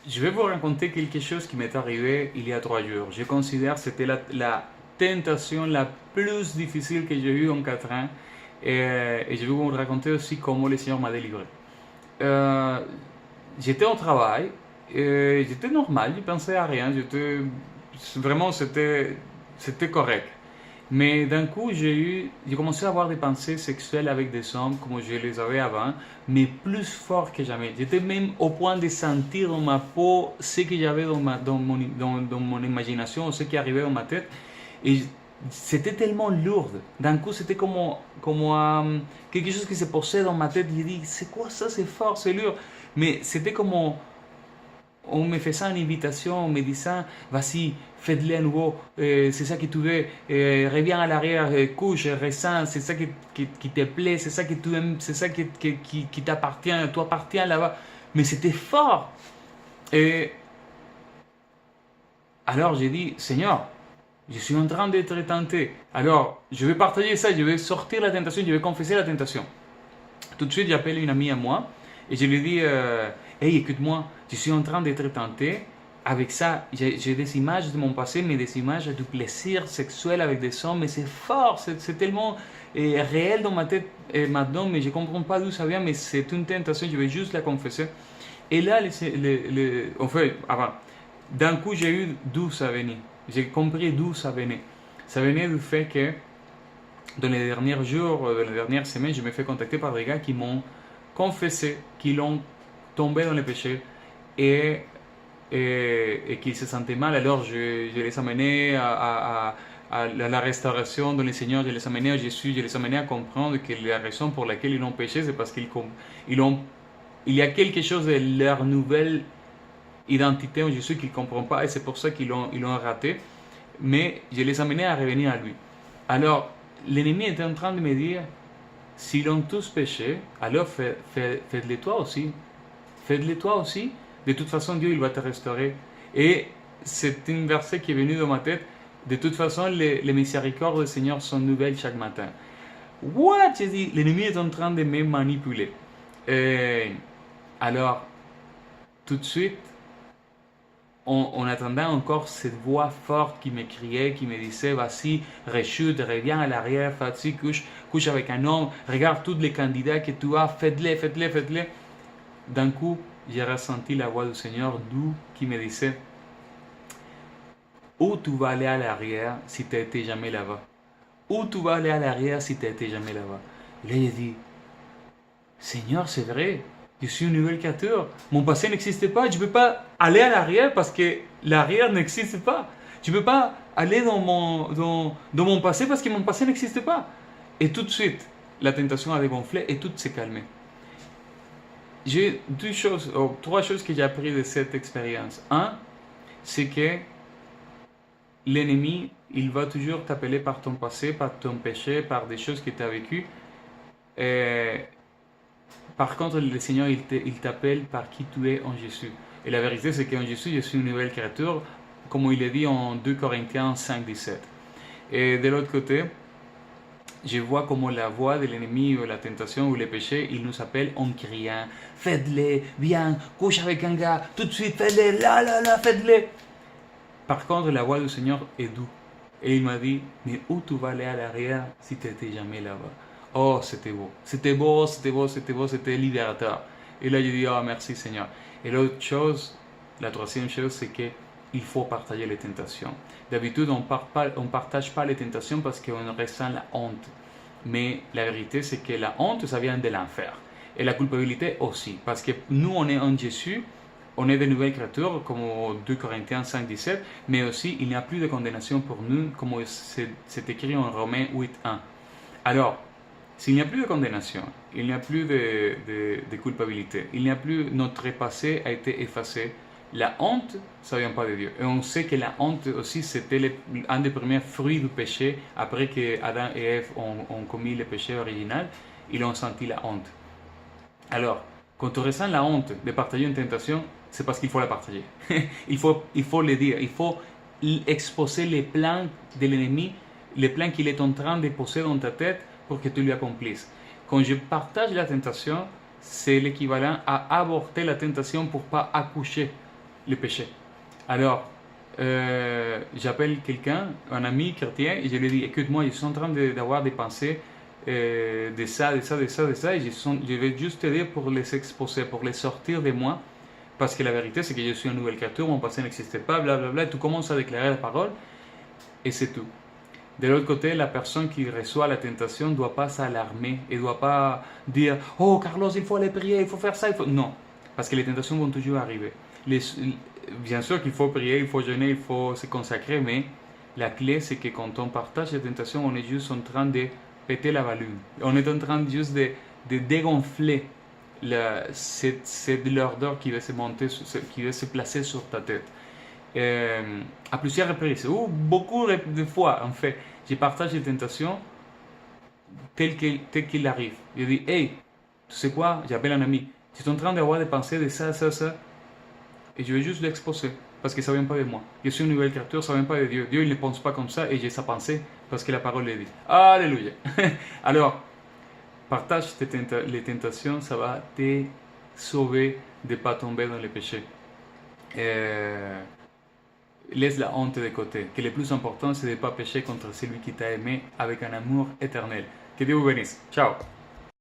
Je vais vous raconter quelque chose qui m'est arrivé il y a 3 jours. Je considère que c'était la tentation la plus difficile que j'ai eue en 4 ans. Et je vais vous raconter aussi comment le Seigneur m'a délivré. Euh, J'étais au travail, et j'étais normal, je pensais à rien, vraiment c'était correct. Mais d'un coup, j'ai commencé à avoir des pensées sexuelles avec des hommes comme je les avais avant, mais plus fort que jamais. J'étais même au point de sentir dans ma peau ce que j'avais dans mon imagination, ce qui arrivait dans ma tête. Et c'était tellement lourd. D'un coup, c'était comme quelque chose qui se posait dans ma tête. J'ai dit, c'est quoi ça? C'est fort, c'est lourd. Mais c'était comme on me faisait une invitation en me disant, vas-y, fais-le à nouveau, c'est ça que tu veux, reviens à l'arrière, couche, ressens, c'est ça qui te plaît, c'est ça que tu aimes, c'est ça qui t'appartient, tu appartiens là-bas. Mais c'était fort. Et alors j'ai dit, Seigneur, je suis en train d'être tenté. Alors, je vais partager ça, je vais sortir la tentation, je vais confesser la tentation. Tout de suite, j'appelle une amie à moi et je lui dis, hey, écoute-moi, je suis en train d'être tenté. Avec ça, j'ai des images de mon passé, mais des images du plaisir sexuel avec des hommes, mais c'est fort, c'est tellement réel dans ma tête maintenant, mais je ne comprends pas d'où ça vient, mais c'est une tentation, je vais juste la confesser. Et là, en fait, avant, d'un coup, j'ai eu d'où ça venait. J'ai compris d'où ça venait. Ça venait du fait que dans les derniers jours, dans les dernières semaines, je me fais contacter par des gars qui m'ont confessé qu'ils ont tombé dans le péché et, et qu'ils se sentaient mal. Alors je les amenais à la restauration dans le Seigneur, je les amenais à Jésus, je les amenais à comprendre que la raison pour laquelle ils ont péché, c'est parce ils ont, il y a quelque chose de leur nouvelle identité en Jésus qu'ils ne comprennent pas et c'est pour ça ils l'ont raté. Mais je les amenais à revenir à lui. Alors, l'ennemi était en train de me dire, s'ils ont tous péché, alors faites-le toi aussi. Faites-le toi aussi. De toute façon, Dieu, il va te restaurer. Et c'est un verset qui est venu dans ma tête. De toute façon, les miséricordes du Seigneur sont nouvelles chaque matin. What? J'ai dit, l'ennemi est en train de me manipuler. Et alors, tout de suite, on attendait encore cette voix forte qui me criait, qui me disait, vas-y, rechute, reviens à l'arrière, vas-y, couche avec un homme, regarde tous les candidats que tu as, faites-les, faites-les, faites-les. D'un coup, j'ai ressenti la voix du Seigneur doux qui me disait, où tu vas aller à l'arrière si tu n'étais jamais là-bas? Où tu vas aller à l'arrière si tu n'étais jamais là-bas? Et là, j'ai dit, Seigneur, c'est vrai, je suis une nouvelle créature. Mon passé n'existe pas. Je ne peux pas aller à l'arrière parce que l'arrière n'existe pas. Je ne peux pas aller dans mon passé parce que mon passé n'existe pas. Et tout de suite, la tentation a dégonflé et tout s'est calmé. J'ai trois choses que j'ai appris de cette expérience. Un, c'est que l'ennemi, il va toujours t'appeler par ton passé, par ton péché, par des choses que tu as vécues. Et par contre, le Seigneur, il t'appelle par qui tu es en Jésus. Et la vérité, c'est qu'en Jésus, je suis une nouvelle créature, comme il est dit en 2 Corinthiens 5, 17. Et de l'autre côté, je vois comment la voix de l'ennemi, ou la tentation, ou le péché, il nous appelle en criant, faites-le, viens, couche avec un gars, tout de suite, faites-le, là, faites-le. Par contre, la voix du Seigneur est douce. Et il m'a dit, mais où tu vas aller à l'arrière si tu n'étais jamais là-bas? Oh, c'était beau. C'était beau, c'était beau, c'était beau, c'était libérateur. Et là, je dis, oh, merci Seigneur. Et l'autre chose, la troisième chose, c'est que il faut partager les tentations. D'habitude, on ne partage pas les tentations parce qu'on ressent la honte. Mais la vérité, c'est que la honte, ça vient de l'enfer. Et la culpabilité aussi. Parce que nous, on est en Jésus, on est de nouvelles créatures, comme 2 Corinthiens 5, 17, mais aussi, il n'y a plus de condamnation pour nous, comme c'est écrit en Romains 8, 1. Alors, s'il n'y a plus de condamnation, il n'y a plus de culpabilité, il n'y a plus, notre passé a été effacé, la honte, ça ne vient pas de Dieu. Et on sait que la honte aussi, c'était un des premiers fruits du péché. Après que Adam et Ève ont commis le péché original, ils ont senti la honte. Alors, quand on ressent la honte de partager une tentation, c'est parce qu'il faut la partager. il faut le dire, il faut exposer les plans de l'ennemi, les plans qu'il est en train de poser dans ta tête pour que tu lui accomplisses. Quand je partage la tentation, c'est l'équivalent à avorter la tentation pour ne pas accoucher le péché. Alors, j'appelle quelqu'un, un ami chrétien, et je lui dis, écoute-moi, je suis en train d'avoir des pensées de ça, de ça, de ça, de ça, et je vais juste t'aider pour les exposer, pour les sortir de moi, parce que la vérité, c'est que je suis une nouvelle créature, mon passé n'existait pas, blablabla, et tu commences à déclarer la parole, et c'est tout. De l'autre côté, la personne qui reçoit la tentation ne doit pas s'alarmer et ne doit pas dire «Oh Carlos, il faut aller prier, il faut faire ça, il faut...» Non, parce que les tentations vont toujours arriver. Bien sûr qu'il faut prier, il faut jeûner, il faut se consacrer, mais la clé c'est que quand on partage les tentations, on est juste en train de péter la ballon. On est en train juste de dégonfler cette lourdeur qui va se monter, qui va se placer sur ta tête. À plusieurs reprises, ou beaucoup de fois en fait, je partage les tentations tel qu'il arrive. Je dis, hey, tu sais quoi, j'appelle un ami, je suis en train d'avoir des pensées de ça, ça, ça, et je vais juste l'exposer, parce que ça ne vient pas de moi. Je suis une nouvelle créature, ça ne vient pas de Dieu. Dieu, il ne pense pas comme ça, et j'ai sa pensée, parce que la parole le dit. Alléluia. Alors, partage les tentations, ça va te sauver de ne pas tomber dans les péchés. Laisse la honte de côté. Que le plus important, c'est de ne pas pécher contre celui qui t'a aimé avec un amour éternel. Que Dieu vous bénisse. Ciao.